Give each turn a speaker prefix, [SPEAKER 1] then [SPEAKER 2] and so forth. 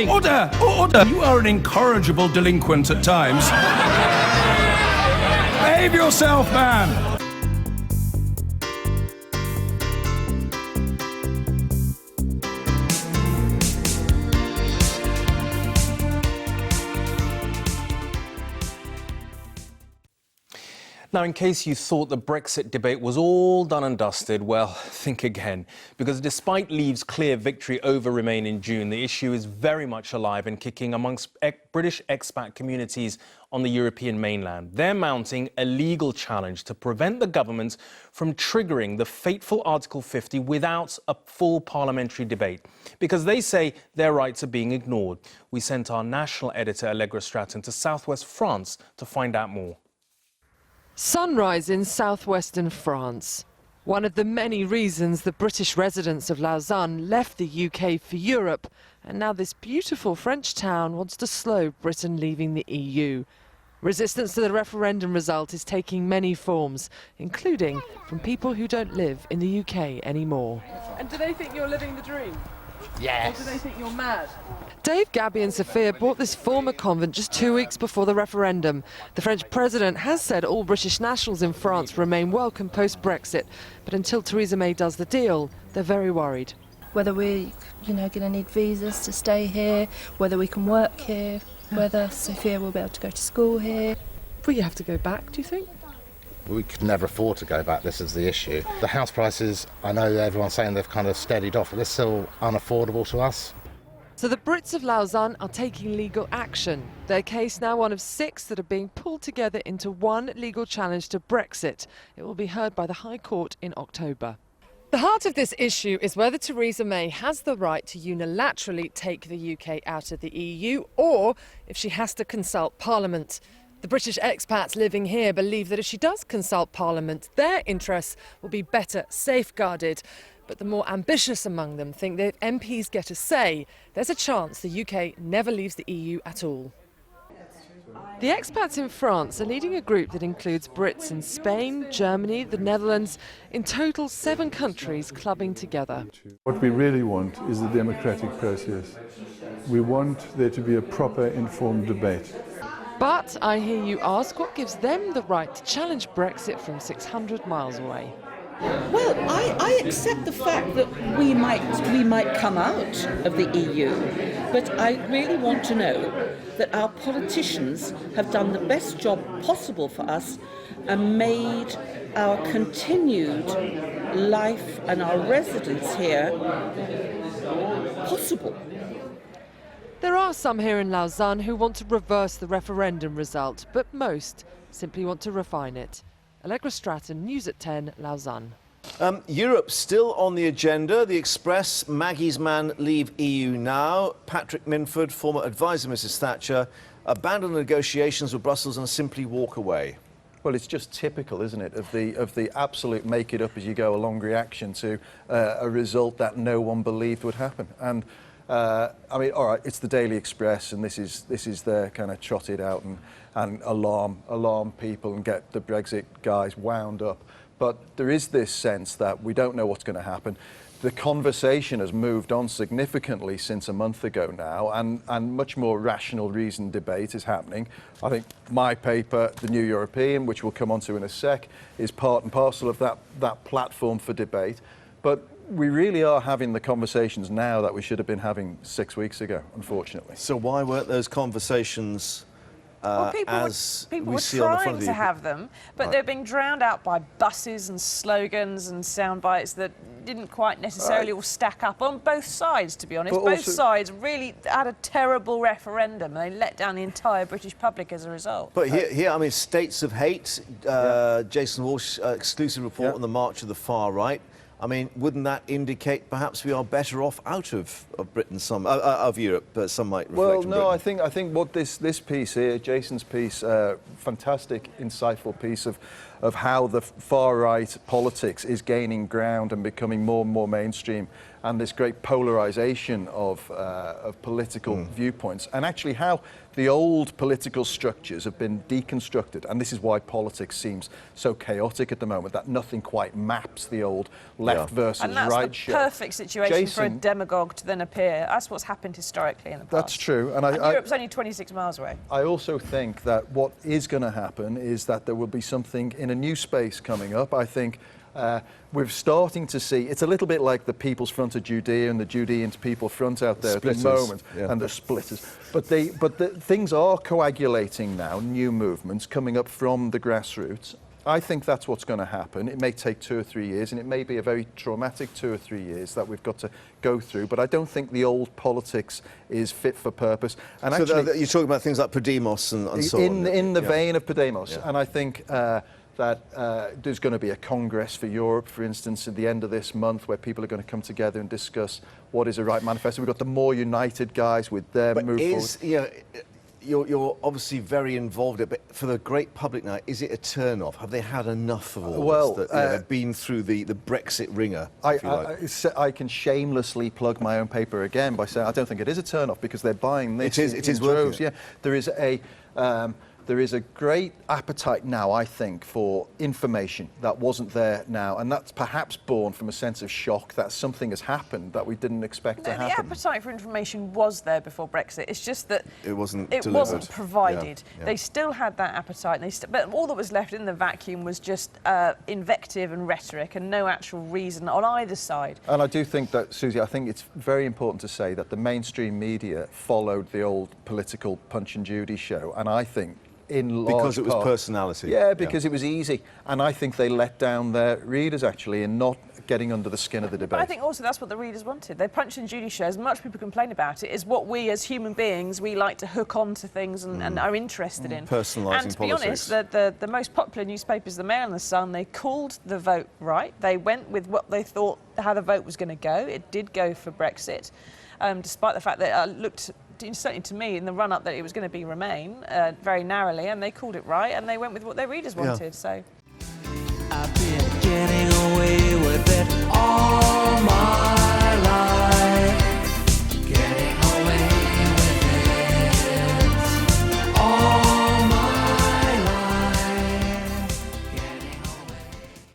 [SPEAKER 1] Order! Order! You are an incorrigible delinquent at times. Behave yourself, man!
[SPEAKER 2] Now, in case you thought the Brexit debate was all done and dusted, well, think again. Because despite Leave's clear victory over Remain in June, the issue is very much alive and kicking amongst British expat communities on the European mainland. They're mounting a legal challenge to prevent the government from triggering the fateful Article 50 without a full parliamentary debate. Because they say their rights are being ignored. We sent our national editor, Allegra Stratton, to southwest France to find out more.
[SPEAKER 3] Sunrise in southwestern France. One of the many reasons the British residents of Lausanne left the UK for Europe, and now this beautiful French town wants to slow Britain leaving the EU. Resistance to the referendum result is taking many forms, including from people who don't live in the UK anymore. And do they think you're living the dream? Yes. Or do they think you're mad? Dave, Gabby and Sophia bought this former convent just 2 weeks before the referendum. The French president has said all British nationals in France remain welcome post-Brexit. But until Theresa May does the deal, they're very worried.
[SPEAKER 4] Whether we're, going to need visas to stay here, whether we can work here, whether Sophia will be able to go to school here.
[SPEAKER 3] Will you have to go back, do you think?
[SPEAKER 5] We could never afford to go back, this is the issue. The house prices, I know everyone's saying they've kind of steadied off, but they're still unaffordable to us.
[SPEAKER 3] So the Brits of Lausanne are taking legal action. Their case now one of 6 that are being pulled together into one legal challenge to Brexit. It will be heard by the High Court in October. The heart of this issue is whether Theresa May has the right to unilaterally take the UK out of the EU, or if she has to consult Parliament. The British expats living here believe that if she does consult Parliament, their interests will be better safeguarded. But the more ambitious among them think that if MPs get a say, there's a chance the UK never leaves the EU at all. The expats in France are leading a group that includes Brits in Spain, Germany, the Netherlands, in total 7 countries clubbing together.
[SPEAKER 6] What we really want is the democratic process. We want there to be a proper informed debate.
[SPEAKER 3] But I hear you ask, what gives them the right to challenge Brexit from 600 miles away?
[SPEAKER 7] Well, I accept the fact that we might come out of the EU, but I really want to know that our politicians have done the best job possible for us and made our continued life and our residence here possible.
[SPEAKER 3] There are some here in Lausanne who want to reverse the referendum result, but most simply want to refine it. Allegra Stratton, News at 10, Lausanne.
[SPEAKER 8] Europe still on the agenda. The Express, Maggie's man leave EU now. Patrick Minford, former advisor Mrs Thatcher, abandon negotiations with Brussels and simply walk away.
[SPEAKER 9] Well, it's just typical, isn't it, of the absolute make it up as you go along reaction to a result that no one believed would happen. And I mean, all right, it's the Daily Express, and this is their kind of trot it out and alarm people and get the Brexit guys wound up. But there is this sense that we don't know what's going to happen. The conversation has moved on significantly since a month ago now, and much more rational reasoned debate is happening. I think my paper, The New European, which we'll come on to in a sec, is part and parcel of that platform for debate. But we really are having the conversations now that we should have been having 6 weeks ago, unfortunately.
[SPEAKER 8] So why weren't those conversations
[SPEAKER 10] well, people were trying to have them, but they're being drowned out by buses and slogans and sound bites that didn't quite necessarily all stack up on both sides, to be honest.
[SPEAKER 8] But
[SPEAKER 10] both sides really had a terrible referendum and they let down the entire British public as a result.
[SPEAKER 8] But here, I mean, States of Hate, Jason Walsh, exclusive report on the March of the Far Right. I mean, wouldn't that indicate perhaps we are better off out of Britain, of Europe, some might reflect
[SPEAKER 9] Well,
[SPEAKER 8] on
[SPEAKER 9] no,
[SPEAKER 8] Britain.
[SPEAKER 9] I think what this piece here, Jason's piece, fantastic, insightful piece of of how the far-right politics is gaining ground and becoming more and more mainstream, and this great polarisation of political viewpoints, and actually how the old political structures have been deconstructed. And this is why politics seems so chaotic at the moment, that nothing quite maps the old left versus
[SPEAKER 10] and that's
[SPEAKER 9] right
[SPEAKER 10] the
[SPEAKER 9] show.
[SPEAKER 10] perfect situation for a demagogue to then appear. That's what's happened historically in the past.
[SPEAKER 9] That's true.
[SPEAKER 10] And Europe's only 26 miles away.
[SPEAKER 9] I also think that what is going to happen is that there will be something in a new space coming up. I think we're starting to see, it's a little bit like the People's Front of Judea and the Judean People Front out there at the moment, and the splitters. But things are coagulating now, new movements coming up from the grassroots. I think that's what's going to happen. It may take 2 or 3 years, and it may be a very traumatic 2 or 3 years that we've got to go through. But I don't think the old politics is fit for purpose. And
[SPEAKER 8] so
[SPEAKER 9] actually,
[SPEAKER 8] you're talking about things like Podemos and so on.
[SPEAKER 9] In the vein of Podemos, and I think that there's going to be a Congress for Europe, for instance, at the end of this month, where people are going to come together and discuss what is a right manifesto. We've got the More United guys with their move forward.
[SPEAKER 8] You're obviously very involved in it, but for the great public now, is it a turn-off? Have they had enough of all this? They've been through the Brexit ringer, if you like.
[SPEAKER 9] I can shamelessly plug my own paper again by saying I don't think it is a turn-off, because they're buying this.
[SPEAKER 8] It is
[SPEAKER 9] droves.
[SPEAKER 8] working.
[SPEAKER 9] Yeah, there is a great appetite now, I think, for information that wasn't there now, and that's perhaps born from a sense of shock that something has happened that we didn't expect to happen.
[SPEAKER 10] The appetite for information was there before Brexit. It's just that
[SPEAKER 8] it wasn't
[SPEAKER 10] provided.
[SPEAKER 8] Yeah.
[SPEAKER 10] They still had that appetite, but all that was left in the vacuum was just invective and rhetoric, and no actual reason on either side.
[SPEAKER 9] And I do think that, Susie, I think it's very important to say that the mainstream media followed the old political Punch and Judy show, and I think
[SPEAKER 8] because it was personality.
[SPEAKER 9] Yeah, because it was easy. And I think they let down their readers, actually, in not getting under the skin of the debate.
[SPEAKER 10] But I think also that's what the readers wanted. Their Punch and Judy show, as much people complain about it, is what we as human beings, we like to hook on to things and are interested in.
[SPEAKER 8] Personalising
[SPEAKER 10] and to
[SPEAKER 8] politics.
[SPEAKER 10] be honest, the most popular newspapers, the Mail and the Sun, they called the vote right. They went with what they thought how the vote was going to go. It did go for Brexit, despite the fact that it looked, certainly to me, in the run-up, that it was going to be Remain very narrowly, and they called it right, and they went with what their readers wanted. So
[SPEAKER 11] I've been getting away with it all